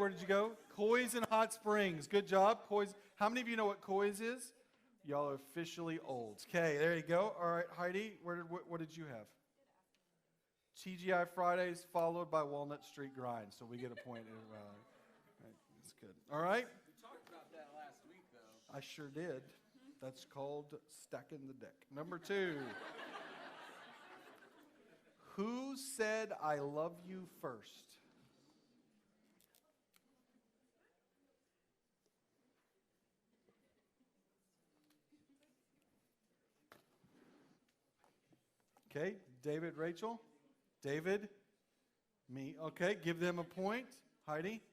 Where did you go? Coys and Hot Springs. Good job. Coys. How many of you know what Coys is? Y'all are officially old. Okay, there you go. All right, Heidi, what did you have? TGI Fridays followed by Walnut Street Grind. So we get a point. That's good. All right. We talked about that last week, though. I sure did. That's called stacking the deck. Number 2. Who said I love you first? Okay, David, Rachel. David, me. Okay, give them a point. Heidi?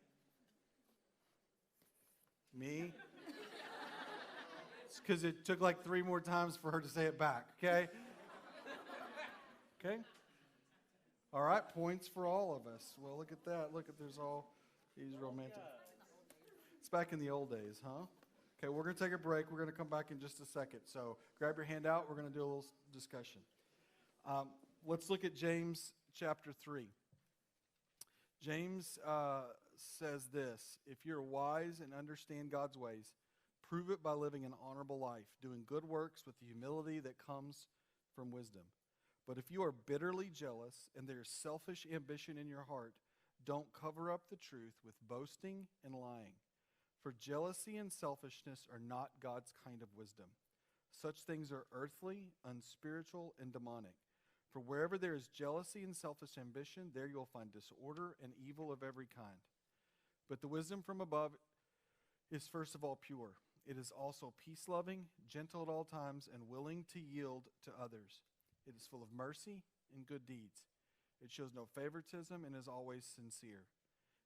Me. It's because it took like 3 more times for her to say it back, okay? Okay? All right, points for all of us. Well, look at that. Look at there's all these romantic. It's back in the old days, huh? Okay, we're going to take a break. We're going to come back in just a second. So grab your handout. We're going to do a little discussion. Let's look at James chapter 3. James says this: if you're wise and understand God's ways, prove it by living an honorable life, doing good works with the humility that comes from wisdom. But if you are bitterly jealous and there is selfish ambition in your heart, don't cover up the truth with boasting and lying. For jealousy and selfishness are not God's kind of wisdom. Such things are earthly, unspiritual, and demonic. For wherever there is jealousy and selfish ambition, there you will find disorder and evil of every kind. But the wisdom from above is first of all pure. It is also peace-loving, gentle at all times, and willing to yield to others. It is full of mercy and good deeds. It shows no favoritism and is always sincere.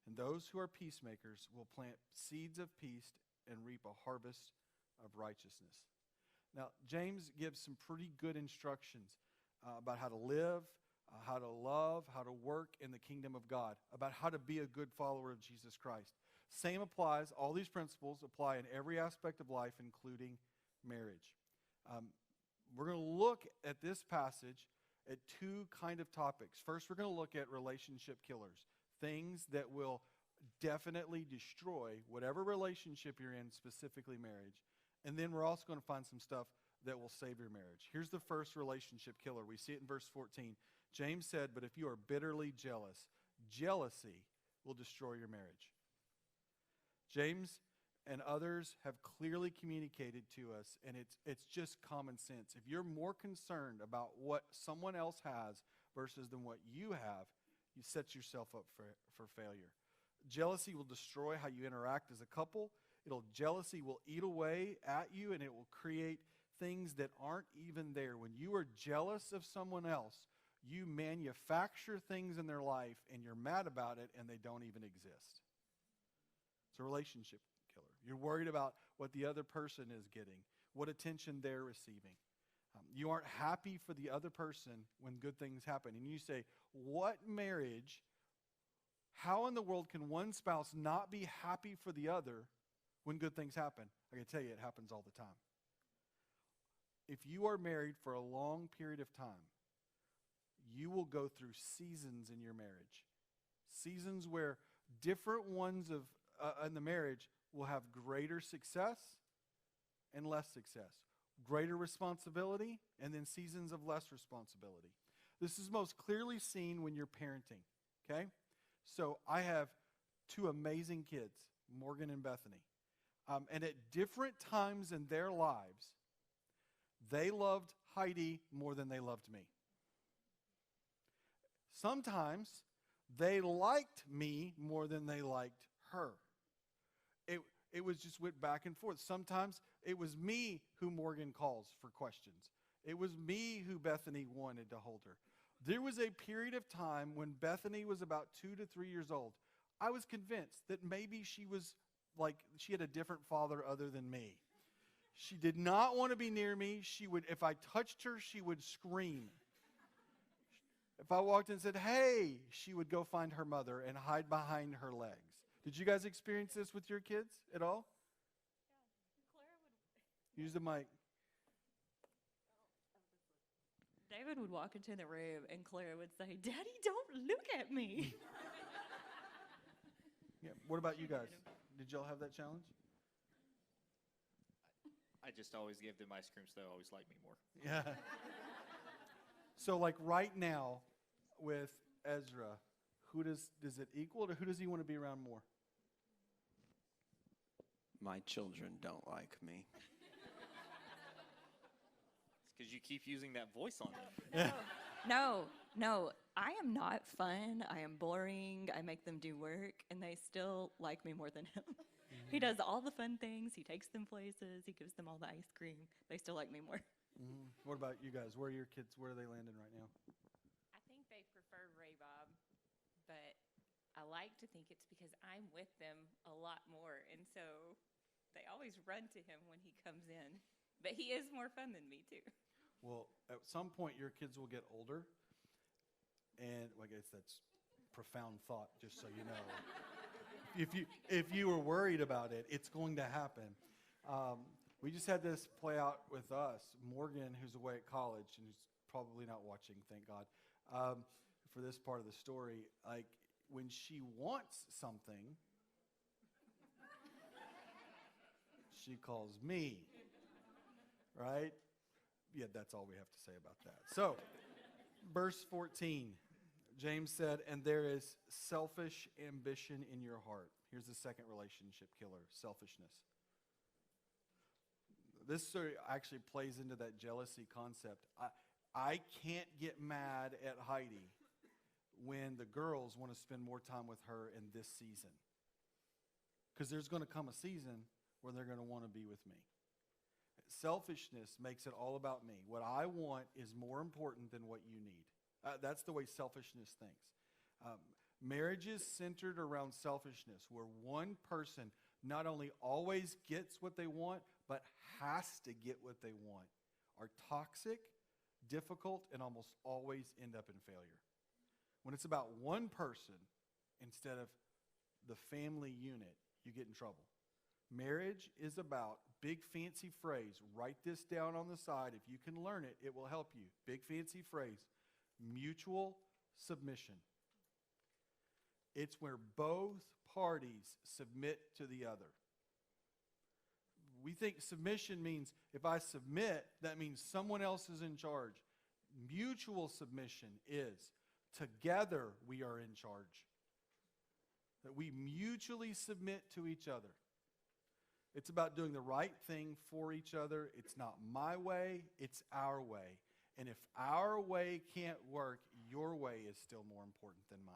And those who are peacemakers will plant seeds of peace and reap a harvest of righteousness. Now, James gives some pretty good instructions about how to live, how to love, how to work in the kingdom of God, about how to be a good follower of Jesus Christ. Same applies, all these principles apply in every aspect of life, including marriage. We're going to look at this passage at 2 kind of topics. First, we're going to look at relationship killers, things that will definitely destroy whatever relationship you're in, specifically marriage. And then we're also going to find some stuff that will save your marriage. Here's the first relationship killer. We see it in verse 14. James said, but if you are bitterly jealous, jealousy will destroy your marriage. James and others have clearly communicated to us, and it's just common sense. If you're more concerned about what someone else has versus than what you have, you set yourself up for failure. Jealousy will destroy how you interact as a couple. Jealousy will eat away at you, and it will create things that aren't even there. When you are jealous of someone else, you manufacture things in their life, and you're mad about it, and they don't even exist. It's a relationship killer. You're worried about what the other person is getting, what attention they're receiving. You aren't happy for the other person when good things happen. And you say, what marriage, how in the world can one spouse not be happy for the other when good things happen? I can tell you it happens all the time. If you are married for a long period of time, you will go through seasons in your marriage. Seasons where different ones of in the marriage will have greater success and less success. Greater responsibility, and then seasons of less responsibility. This is most clearly seen when you're parenting, okay? So I have 2 amazing kids, Morgan and Bethany. And at different times in their lives, they loved Heidi more than they loved me. Sometimes they liked me more than they liked her. It was just went back and forth. Sometimes it was me who Morgan calls for questions. It was me who Bethany wanted to hold her. There was a period of time when Bethany was about 2 to 3 years old. I was convinced that maybe she had a different father other than me. She did not want to be near me. If I touched her, she would scream. If I walked in and said, hey, she would go find her mother and hide behind her legs. Did you guys experience this with your kids at all? Yeah. Clara would... Use the mic. David would walk into the room and Clara would say, Daddy, don't look at me. Yeah. What about you guys? Did y'all have that challenge? I just always give them ice cream, so they always like me more. Yeah. So, like right now, with Ezra, who does it equal, or who does he want to be around more? My children don't like me. It's because you keep using that voice on them. No. I am not fun. I am boring. I make them do work, and they still like me more than him. He does all the fun things. He takes them places. He gives them all the ice cream. They still like me more. What about you guys? Where are your kids? Where are they landing right now? I think they prefer Ray Bob, but I like to think it's because I'm with them a lot more, and so they always run to him when he comes in. But he is more fun than me, too. Well, at some point, your kids will get older, and I guess that's profound thought, just so you know. If you were worried about it, it's going to happen. We just had this play out with us. Morgan, who's away at college and who's probably not watching, thank God, for this part of the story, like when she wants something, she calls me, right? Yeah, that's all we have to say about that. So, verse 14, James said, and there is selfish ambition in your heart. Here's the second relationship killer, selfishness. This sort of actually plays into that jealousy concept. I can't get mad at Heidi when the girls want to spend more time with her in this season. Because there's going to come a season where they're going to want to be with me. Selfishness makes it all about me. What I want is more important than what you need. That's the way selfishness thinks. Marriage is centered around selfishness, where one person not only always gets what they want, but has to get what they want, are toxic, difficult, and almost always end up in failure. When it's about one person instead of the family unit, you get in trouble. Marriage is about, big fancy phrase, write this down on the side. If you can learn it, it will help you. Big fancy phrase, mutual submission. It's where both parties submit to the other. We think submission means if I submit, that means someone else is in charge. Mutual submission is together we are in charge. That we mutually submit to each other. It's about doing the right thing for each other. It's not my way, it's our way. And if our way can't work, your way is still more important than mine.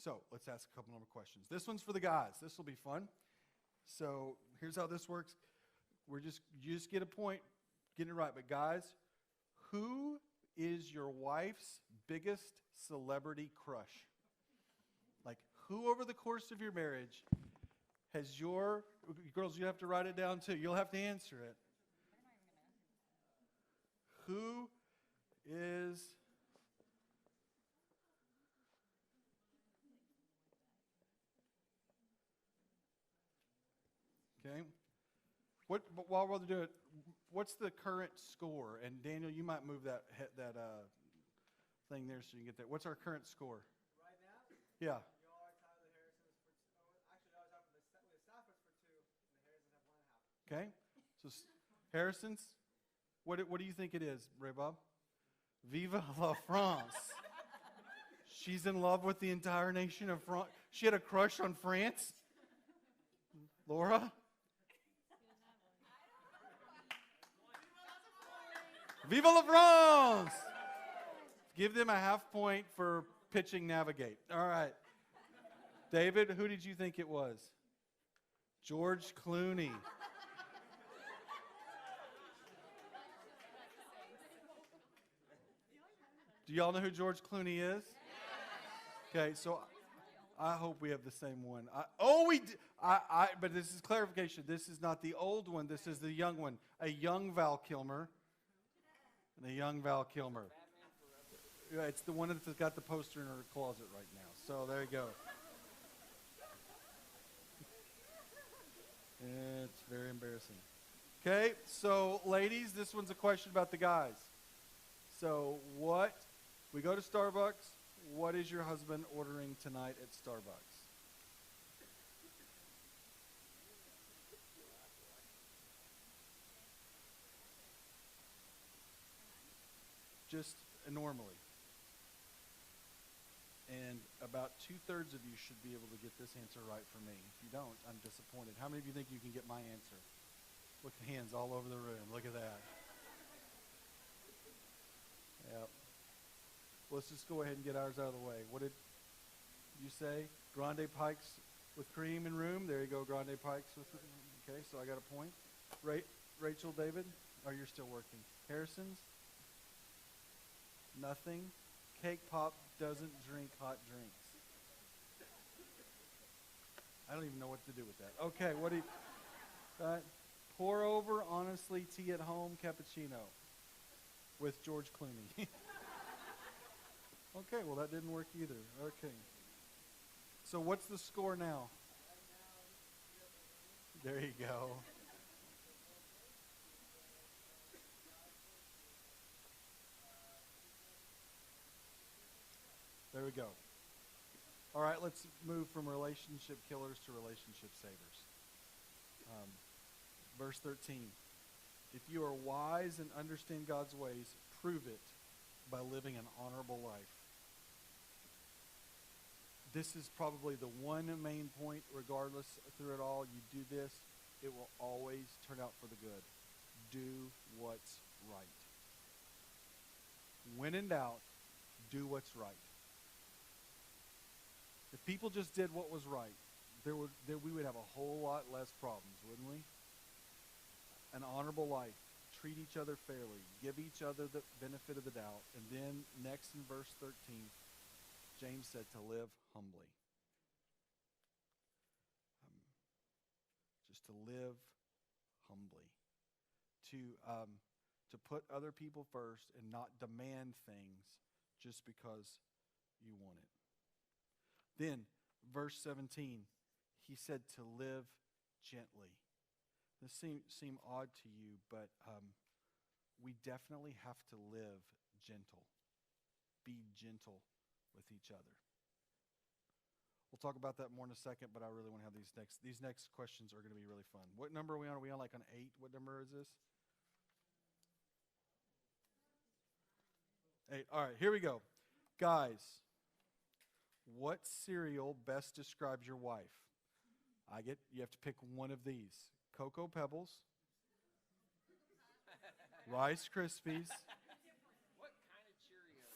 So let's ask a couple more questions. This one's for the guys. This will be fun. So here's how this works. You just get a point, getting it right. But guys, who is your wife's biggest celebrity crush? Like, who over the course of your marriage has your, girls, you have to write it down too. You'll have to answer it. Who is okay? But while we're doing it, what's the current score? And Daniel, you might move that thing there so you can get that. What's our current score? Right now, Yeah. y'all are tied with the Harrisons for actually, no, it's not with the Staffords for 2, and the Harrisons have 1.5. Okay. So Harrison's, what do you think it is, Ray Bob? Viva la France. She's in love with the entire nation of France. She had a crush on France? Laura? Viva la France! Give them a half point for pitching Navigate. All right. David, who did you think it was? George Clooney. Do y'all know who George Clooney is? Okay, so I hope we have the same one. But this is clarification. This is not the old one. This is the young one. A young Val Kilmer. And a young Val Kilmer. Yeah, it's the one that's got the poster in her closet right now. So there you go. It's very embarrassing. Okay, so ladies, this one's a question about the guys. So we go to Starbucks, what is your husband ordering tonight at Starbucks? Just normally. And about 2/3 of you should be able to get this answer right for me. If you don't, I'm disappointed. How many of you think you can get my answer? Look at hands all over the room. Look at that. Yep. Let's just go ahead and get ours out of the way. What did you say? Grande Pikes with cream and room. There you go, Grande Pikes with. Okay, so I got a point. Rachel, David, oh, you're still working. Harrison's? Nothing. Cake Pop doesn't drink hot drinks. I don't even know what to do with that. Okay, what do you... pour over, honestly, tea at home, cappuccino with George Clooney. Okay, well, that didn't work either. Okay. So what's the score now? There you go. There we go. All right, let's move from relationship killers to relationship savers. Verse 13. If you are wise and understand God's ways, prove it by living an honorable life. This is probably the one main point, regardless through it all. You do this, it will always turn out for the good. Do what's right. When in doubt, do what's right. If people just did what was right, we would have a whole lot less problems, wouldn't we? An honorable life. Treat each other fairly. Give each other the benefit of the doubt. And then next in verse 13, James said to live humbly. Just to live humbly. To put other people first and not demand things just because you want it. Then, verse 17, he said to live gently. This seem odd to you, but we definitely have to live gentle. Be gentle with each other. We'll talk about that more in a second, but I really want to have these next questions are going to be really fun. What number are we on? Are we on like on 8? What number is this? 8. All right, here we go. Guys, what cereal best describes your wife? You have to pick one of these. Cocoa Pebbles, Rice Krispies,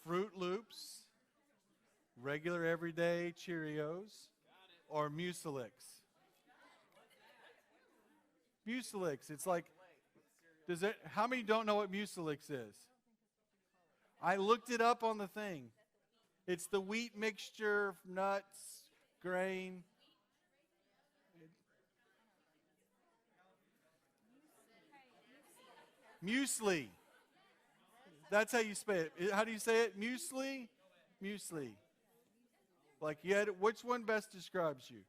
Fruit Loops, regular everyday Cheerios, or Mucilix. Mucilix, it's like, how many don't know what Mucilix is? I looked it up on the thing. It's the wheat mixture, nuts, grain. Muesli. That's how you say it. How do you say it? Muesli? Muesli. Like which one best describes you?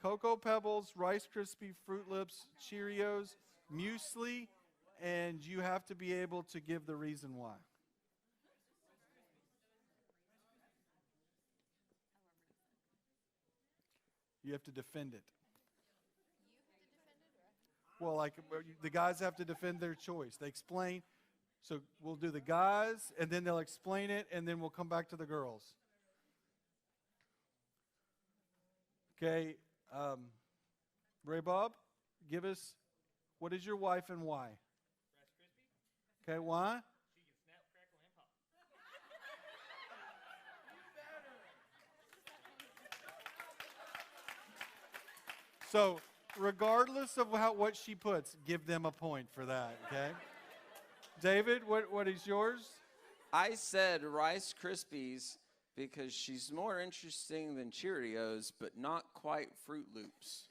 Cocoa Pebbles, Rice Krispie, Fruit Loops, Cheerios, Muesli, and you have to be able to give the reason why. You have to defend it. Well, like the guys have to defend their choice. They explain. So we'll do the guys, and then they'll explain it, and then we'll come back to the girls. Okay. Ray Bob, give us, what is your wife and why? Rice Krispie. Okay, why? She can snap, crackle, and pop. So regardless of what she puts, give them a point for that, okay? David, what is yours? I said Rice Krispies because she's more interesting than Cheerios, but not quite Fruit Loops.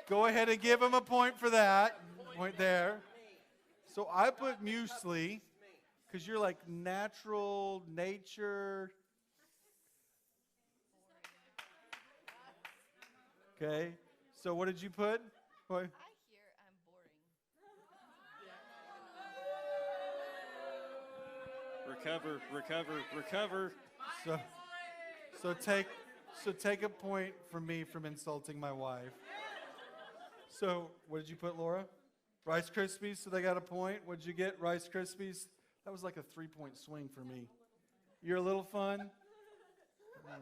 Go ahead and give him a point for that. Point there. So I put muesli because you're like natural, nature. Okay. So what did you put? I hear I'm boring. Recover, recover, recover. So take a point from me from insulting my wife. So what did you put, Laura? Rice Krispies, so they got a point. What did you get? Rice Krispies? That was like a 3-point swing for me. You're a little fun? Oh,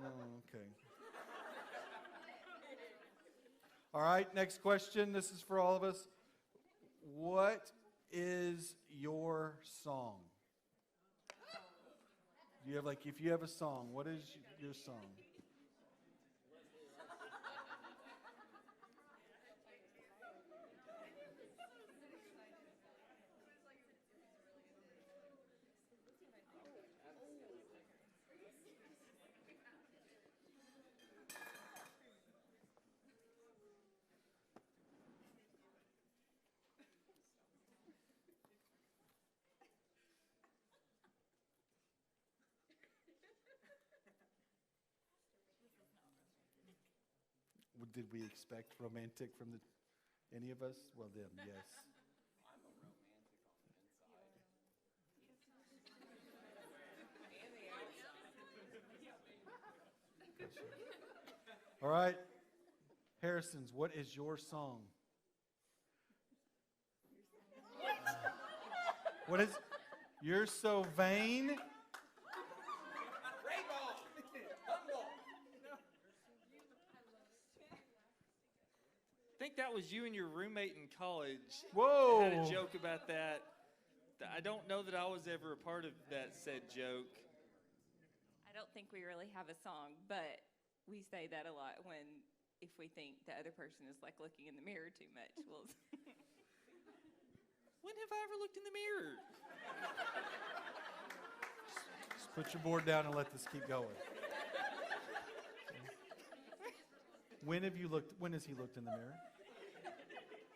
okay. All right, next question. This is for all of us. What is your song? You have if you have a song, what is your song? Did we expect romantic from any of us? Well, them, yes. All right, Harrison's, what is your song? What is? You're so vain. I think that was you and your roommate in college. Whoa. Had a joke about that. I don't know that I was ever a part of that said joke. I don't think we really have a song, but we say that a lot if we think the other person is looking in the mirror too much. We'll When have I ever looked in the mirror? Just put your board down and let this keep going. When has he looked in the mirror?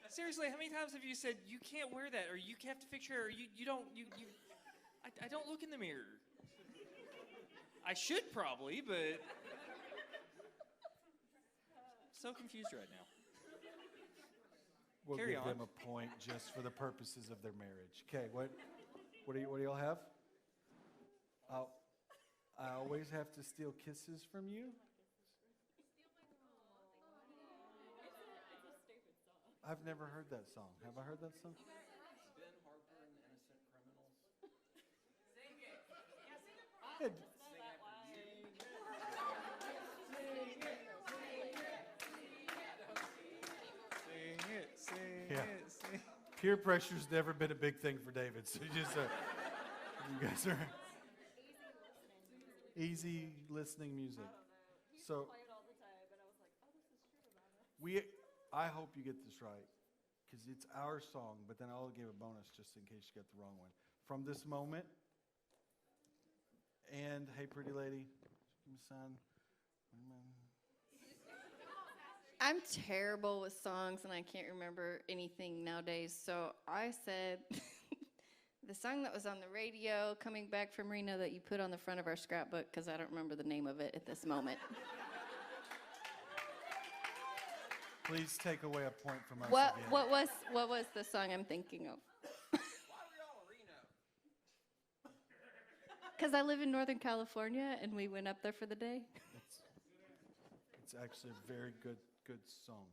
Seriously, how many times have you said, you can't wear that, or you have to fix your hair, or I don't look in the mirror. I should probably, but so confused right now. We'll Carry give on. them a point just for the purposes of their marriage. Okay, what do y'all have? I always have to steal kisses from you? I've never heard that song. Have I heard that song? Ben Harper and the Innocent Criminals. Yeah, Sing Yeah. it, sing. peer pressure's never been a big thing for David. So you guys are easy listening music. So I hope you get this right, because it's our song, but then I'll give a bonus just in case you get the wrong one. From this moment, and hey, pretty lady, give me a sign. I'm terrible with songs, and I can't remember anything nowadays. So I said the song that was on the radio coming back from Reno that you put on the front of our scrapbook, because I don't remember the name of it at this moment. Please take away a point from us What again. what was the song I'm thinking of? Why were y'all in Reno? Because I live in Northern California, and we went up there for the day. It's actually a very good song.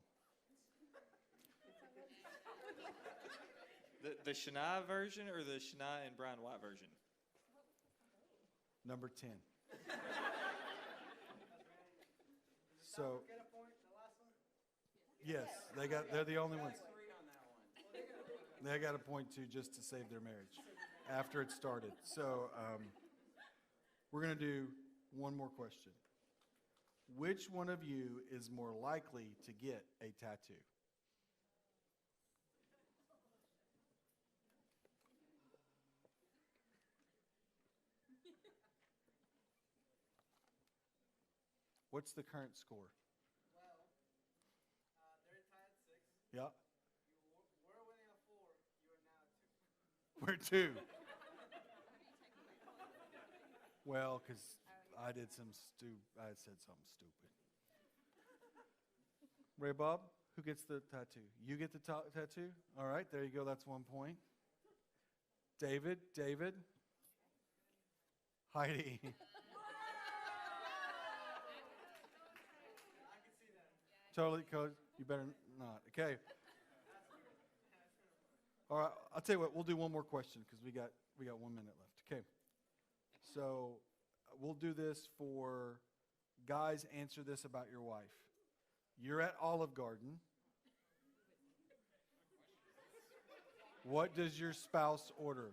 The Shania version or the Shania and Brian White version? Number 10. So, Get a point, the last one. yes, they're the only ones. 3 on that one. They got a point too, just to save their marriage after it started. So, we're going to do one more question. Which one of you is more likely to get a tattoo? What's the current score? Well, they're tied at 6. Yeah, We're winning at 4. You are now at 2. we're 2. Well, because I said something stupid. Ray Bob, who gets the tattoo? You get the tattoo? All right, there you go. That's 1 point. David. Heidi. Totally, Coach. You better not. Okay. All right. I'll tell you what. We'll do one more question because we got 1 minute left. Okay. So we'll do this for guys. Answer this about your wife. You're at Olive Garden. What does your spouse order?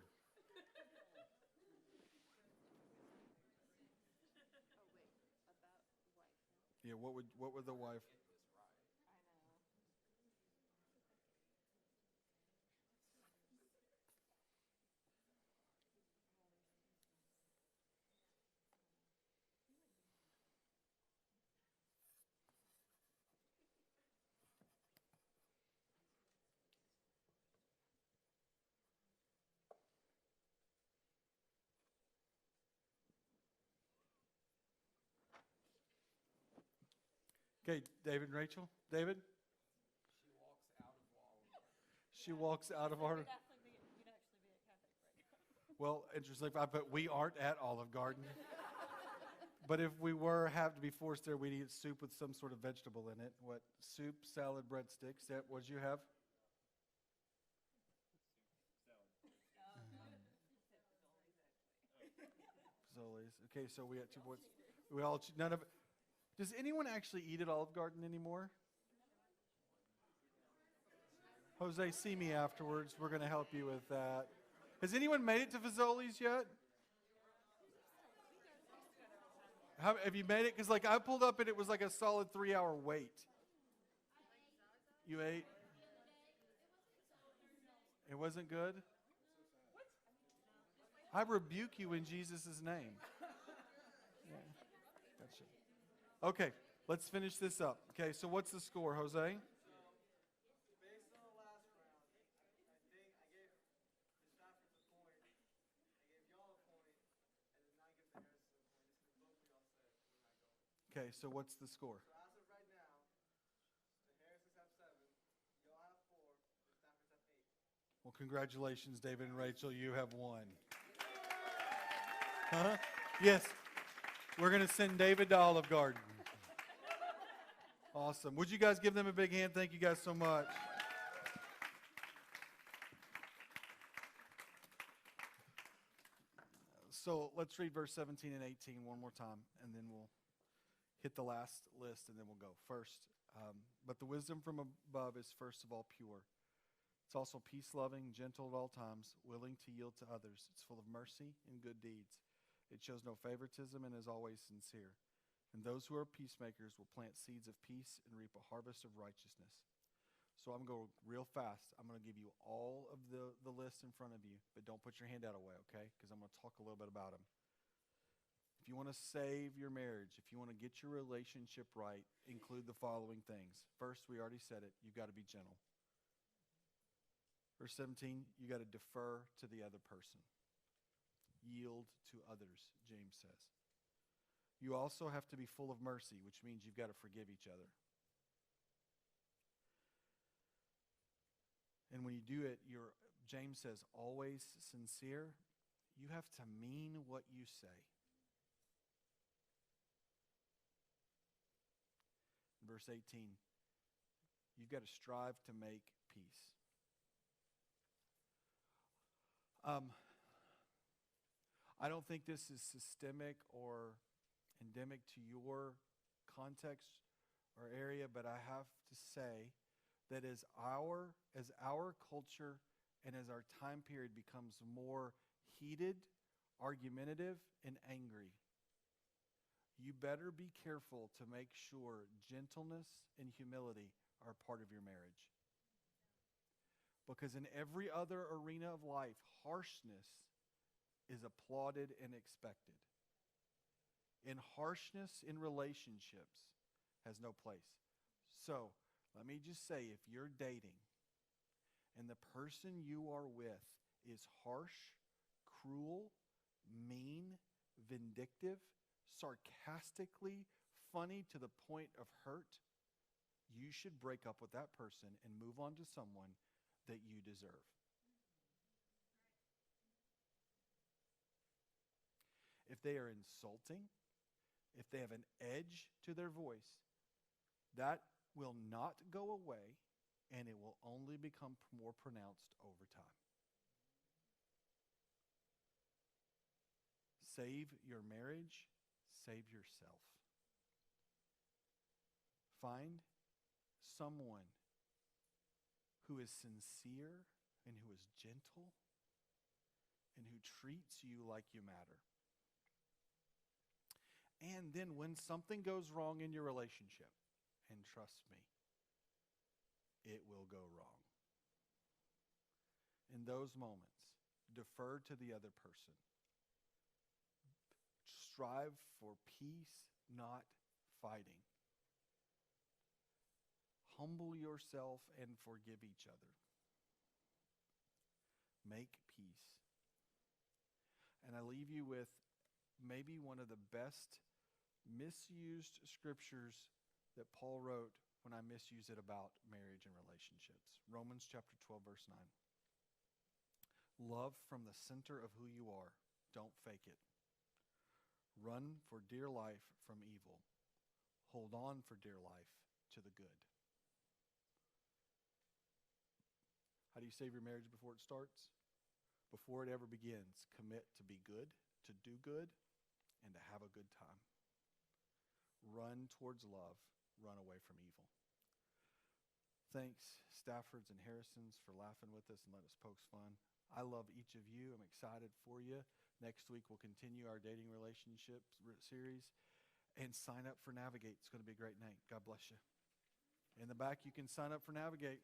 Yeah. What would the wife? Okay, David and Rachel. David? She walks out of our. Well, interesting. I put we aren't at Olive Garden. But if we have to be forced there, we'd eat soup with some sort of vegetable in it. What? Soup, salad, breadsticks. That what you have? Fazoli's. Okay, so we got 2 points. We all none of. Does anyone actually eat at Olive Garden anymore? Jose, see me afterwards. We're going to help you with that. Has anyone made it to Fazoli's yet? Have you made it? Because I pulled up and it was like a solid 3-hour wait. You ate? It wasn't good? I rebuke you in Jesus' name. Yeah, gotcha. Okay, let's finish this up. Okay, so what's the score, Jose? Based on the last round, I think I gave the Staffords a point. I gave y'all a point. I did not give the Harrisons a point. This is both of y'all said we're not going. Okay, so what's the score? So as of right now, the Harrisons have 7, y'all have 4, the Staffords have 8. Well, congratulations, David and Rachel. You have won. Huh? Yes. We're going to send David to Olive Garden. Awesome. Would you guys give them a big hand? Thank you guys so much. So let's read verse 17 and 18 one more time, and then we'll hit the last list, and then we'll go. First, but the wisdom from above is first of all pure. It's also peace-loving, gentle at all times, willing to yield to others. It's full of mercy and good deeds. It shows no favoritism and is always sincere. And those who are peacemakers will plant seeds of peace and reap a harvest of righteousness. So I'm going to go real fast. I'm going to give you all of the list in front of you, but don't put your hand out away, okay? Because I'm going to talk a little bit about them. If you want to save your marriage, if you want to get your relationship right, include the following things. First, we already said it. You've got to be gentle. Verse 17, you got to defer to the other person. Yield to others, James says. You also have to be full of mercy, which means you've got to forgive each other. And when you do it, James says, always sincere. You have to mean what you say. Verse 18, you've got to strive to make peace. I don't think this is systemic or endemic to your context or area, but I have to say that as our culture and as our time period becomes more heated, argumentative, and angry, you better be careful to make sure gentleness and humility are part of your marriage. Because in every other arena of life, harshness is applauded and expected. And harshness in relationships has no place. So, let me just say, if you're dating and the person you are with is harsh, cruel, mean, vindictive, sarcastically funny to the point of hurt, you should break up with that person and move on to someone that you deserve. if they are insulting, if they have an edge to their voice, that will not go away, and it will only become more pronounced over time. Save your marriage, save yourself. Find someone who is sincere and who is gentle and who treats you like you matter. And then when something goes wrong in your relationship, and trust me, it will go wrong. In those moments, defer to the other person. Strive for peace, not fighting. Humble yourself and forgive each other. Make peace. And I leave you with maybe one of the best misused scriptures that Paul wrote when I misuse it about marriage and relationships. Romans chapter 12, verse 9. Love from the center of who you are. Don't fake it. Run for dear life from evil. Hold on for dear life to the good. How do you save your marriage before it starts? Before it ever begins, commit to be good, to do good, and to have a good time. Run towards love. Run away from evil. Thanks, Staffords and Harrisons, for laughing with us and let us poke fun. I love each of you. I'm excited for you. Next week, we'll continue our dating relationship series. And sign up for Navigate. It's going to be a great night. God bless you. In the back, you can sign up for Navigate.